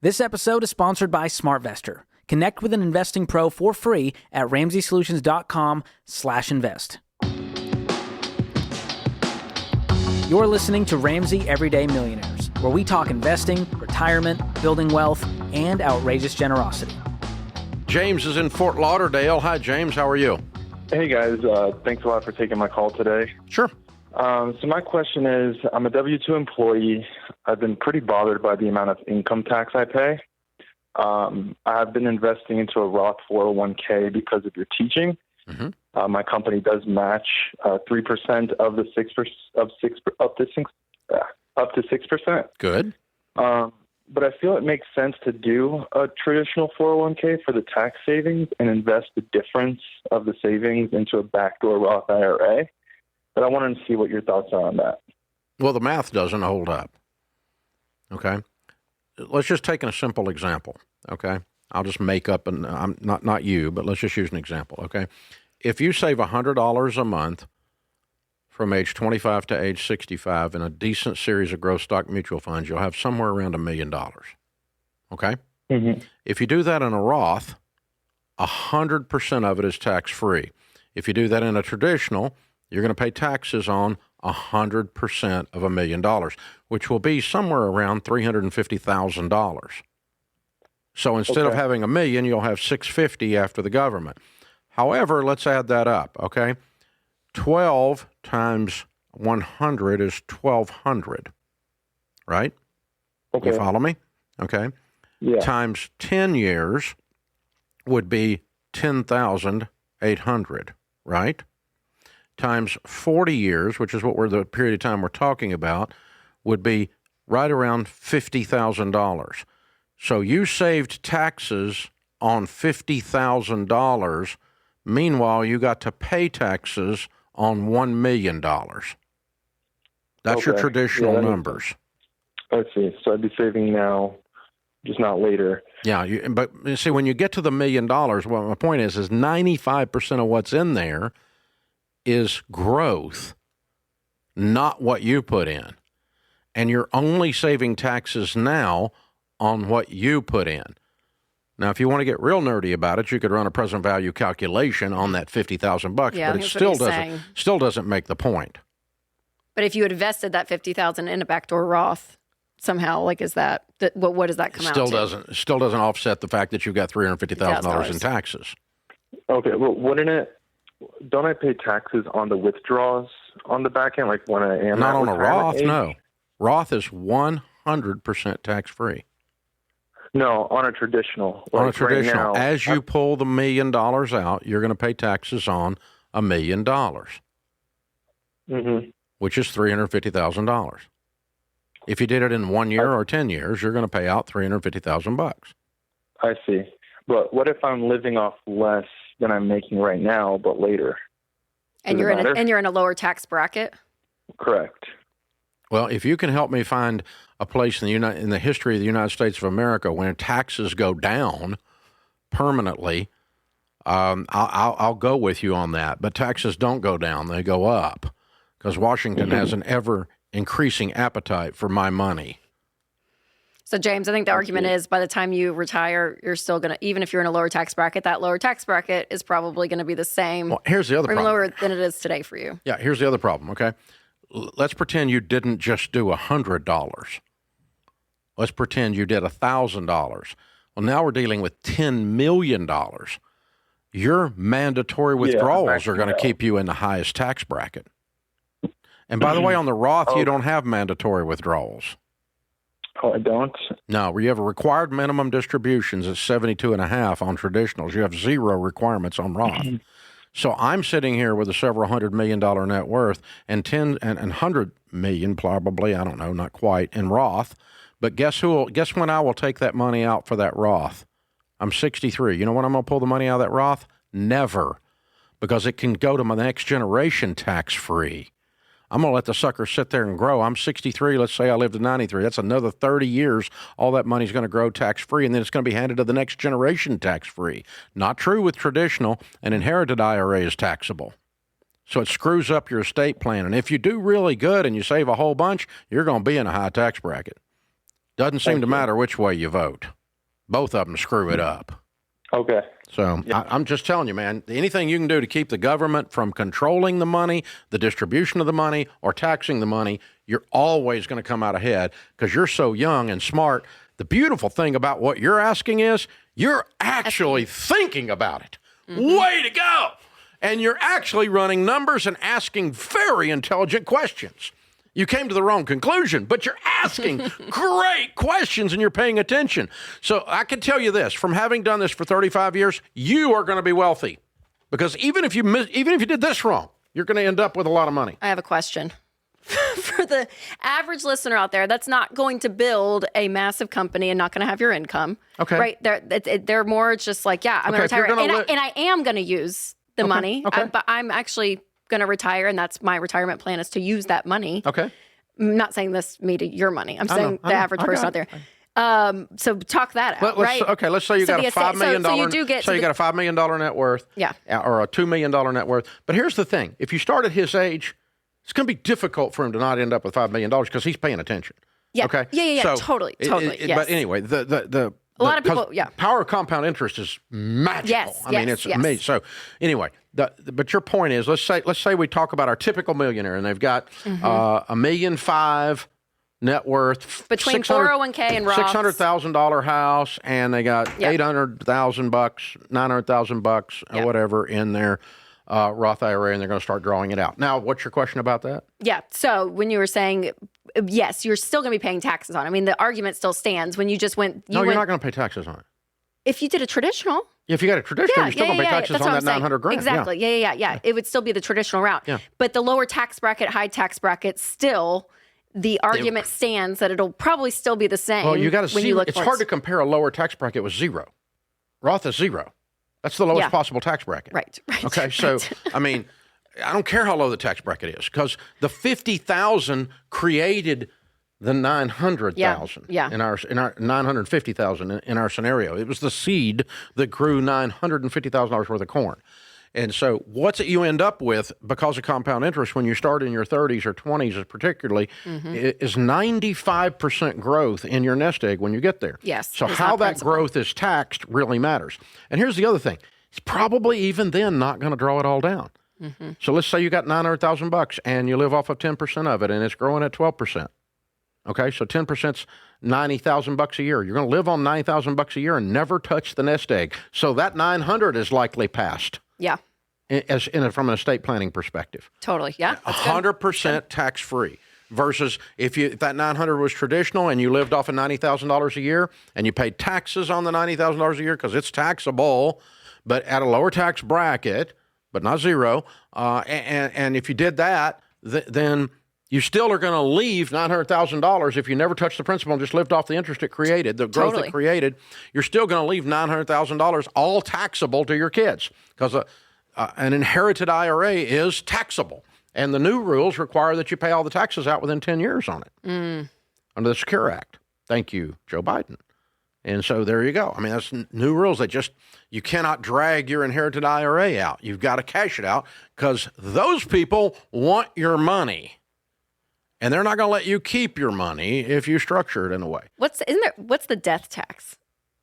This episode is sponsored by SmartVestor. Connect with an investing pro for free at RamseySolutions.com/invest. You're listening to Ramsey Everyday Millionaires, where we talk investing, retirement, building wealth, and outrageous generosity. James is in Fort Lauderdale. Hi, James. How are you? Hey, guys. Thanks a lot for taking my call today. Sure. So my question is, I'm a W-2 employee. I've been pretty bothered by the amount of income tax I pay. I've been investing into a Roth 401k because of your teaching. Mm-hmm. My company does match 3% of the 6%. Good. But I feel it makes sense to do a traditional 401k for the tax savings and invest the difference of the savings into a backdoor Roth IRA. But I wanted to see what your thoughts are on that. Well, the math doesn't hold up. Okay. Let's just take a simple example. Okay. I'll just make up, and I'm not you, but let's just use an example. Okay. If you save $100 a month from age 25 to age 65 in a decent series of growth stock mutual funds, you'll have somewhere around $1 million. Okay. Mm-hmm. If you do that in a Roth, 100% of it is tax-free. If you do that in a traditional, you're going to pay taxes on 100% of $1 million, which will be somewhere around $350,000. So instead of having $1 million, you'll have $650,000 after the government. However, let's add that up, okay? 12 times 100 is 1,200, right? Okay. You follow me? Okay. Yeah. Times 10 years would be 10,800, right? Times 40 years, which is the period of time we're talking about, would be right around $50,000. So you saved taxes on $50,000. Meanwhile, you got to pay taxes on $1 million. That's your traditional numbers. I see. So I'd be saving now, just not later. Yeah, but you see, when you get to the $1 million, well, my point is 95% of what's in there is growth, not what you put in. And you're only saving taxes now on what you put in. Now, if you want to get real nerdy about it, you could run a present value calculation on that $50,000, but it still doesn't make the point. But if you had invested that $50,000 in a backdoor Roth somehow, like, is that what does that come out to? Still doesn't offset the fact that you've got $350,000 in taxes. Okay, well, don't I pay taxes on the withdrawals on the back end, like when I am not on a Roth? Age? No, Roth is 100% tax free. No, on a traditional. On a traditional, right now, as you pull the $1 million out, you're going to pay taxes on $1 million, which is $350,000. If you did it in 1 year or 10 years, you're going to pay out $350,000. I see. But what if I'm living off less than I'm making right now, but later? And you're in a lower tax bracket? Correct. Well, if you can help me find a place in the history of the United States of America when taxes go down permanently, I'll go with you on that. But taxes don't go down; they go up because Washington has an ever-increasing appetite for my money. So, James, I think the argument is by the time you retire, you're still going to, even if you're in a lower tax bracket, that lower tax bracket is probably going to be the same. Well, here's the other problem. Lower than it is today for you. Yeah, here's the other problem, okay? Let's pretend you didn't just do $100. Let's pretend you did $1,000. Well, now we're dealing with $10 million. Your mandatory withdrawals are going to keep you in the highest tax bracket. And by the way, on the Roth, you don't have mandatory withdrawals. Oh, I don't? No, where you have a required minimum distributions at 72.5 on traditionals. You have zero requirements on Roth. So I'm sitting here with a several $100 million net worth and $100 million probably, I don't know, not quite, in Roth. But guess when I will take that money out for that Roth? I'm 63. You know when I'm going to pull the money out of that Roth? Never. Because it can go to my next generation tax-free. I'm going to let the sucker sit there and grow. I'm 63. Let's say I live to 93. That's another 30 years. All that money's going to grow tax-free, and then it's going to be handed to the next generation tax-free. Not true with traditional. An inherited IRA is taxable. So it screws up your estate plan. And if you do really good and you save a whole bunch, you're going to be in a high tax bracket. Doesn't seem to matter which way you vote. Both of them screw it up. Okay. So I'm just telling you, man, anything you can do to keep the government from controlling the money, the distribution of the money, or taxing the money, you're always going to come out ahead because you're so young and smart. The beautiful thing about what you're asking is you're actually thinking about it. Way to go. And you're actually running numbers and asking very intelligent questions. You came to the wrong conclusion, but you're asking great questions and you're paying attention. So I can tell you this, from having done this for 35 years, you are going to be wealthy because even if you did this wrong, you're going to end up with a lot of money. I have a question. For the average listener out there that's not going to build a massive company and not going to have your income. Okay. Right? They're more just like, yeah, I'm going to retire. And I am going to use the money, but I'm actually going to retire, and that's my retirement plan is to use that money. Okay. I'm not saying this me to your money. I'm saying the average person out there. So talk that out, right? Okay, let's say you got a $5 million. So you do get. So you got a $5 million net worth. Yeah. Or a $2 million net worth. But here's the thing: if you start at his age, it's going to be difficult for him to not end up with $5 million because he's paying attention. Yeah. Okay. Yeah. So totally. Yes. But anyway, a lot of people, power of compound interest is magical. Yes, I mean, it's amazing. So anyway, but your point is, let's say we talk about our typical millionaire, and they've got $1.5 million net worth between 401k and Roth, $600,000 house, and they got $800,000, $900,000 or whatever in their Roth IRA, and they're going to start drawing it out. Now, what's your question about that? Yeah. So when you were saying, yes, you're still going to be paying taxes on it. I mean, the argument still stands when you just went. You're not going to pay taxes on it. If you did a traditional. If you got a traditional, you're still going to pay taxes on that $900,000. Exactly. Yeah. It would still be the traditional route. Yeah. But the lower tax bracket, high tax bracket, still, the argument stands that it'll probably still be the same. Well, you got to see. It's hard to compare a lower tax bracket with zero. Roth is zero. That's the lowest possible tax bracket. Right. Okay, so, I mean, I don't care how low the tax bracket is because the 50,000 created the 900,000 in our 950,000 in our scenario. It was the seed that grew $950,000 worth of corn. And so what's it you end up with because of compound interest when you start in your 30s or 20s particularly is 95% growth in your nest egg when you get there. Yes. So how that growth is taxed really matters. And here's the other thing. It's probably even then not going to draw it all down. So let's say you got $900,000 and you live off of 10% of it and it's growing at 12%. Okay, so 10%'s $90,000 a year. You're going to live on $90,000 a year and never touch the nest egg. So that 900 is likely passed. Yeah. From an estate planning perspective. Totally. Yeah. 100% tax free. Versus if that 900 was traditional and you lived off of $90,000 a year and you paid taxes on the $90,000 a year because it's taxable, but at a lower tax bracket, but not zero. And if you did that, then you still are going to leave $900,000 if you never touched the principal and just lived off the interest it created, the growth it created. You're still going to leave $900,000 all taxable to your kids because an inherited IRA is taxable. And the new rules require that you pay all the taxes out within 10 years on it under the Secure Act. Thank you, Joe Biden. And so there you go. I mean, that's new rules. You cannot drag your inherited IRA out. You've got to cash it out because those people want your money. And they're not going to let you keep your money if you structure it in a way. What's the death tax?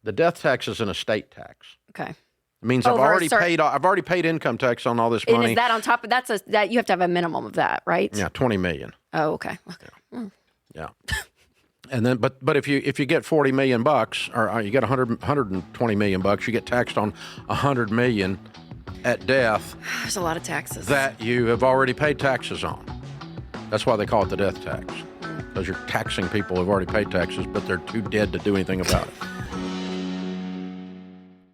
The death tax is an estate tax. Okay. It means I've already paid income tax on all this money. And is that on top of that you have to have a minimum of that, right? Yeah, $20 million. Oh, okay. Yeah. And then but if you get $40 million or you get $120 million, you get taxed on $100 million at death. There's a lot of taxes that you have already paid taxes on. That's why they call it the death tax, because you're taxing people who've already paid taxes, but they're too dead to do anything about it.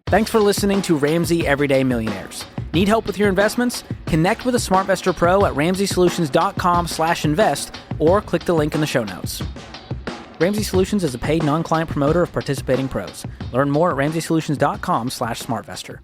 Thanks for listening to Ramsey Everyday Millionaires. Need help with your investments? Connect with a SmartVestor Pro at RamseySolutions.com/invest or click the link in the show notes. Ramsey Solutions is a paid non-client promoter of participating pros. Learn more at RamseySolutions.com/SmartVestor.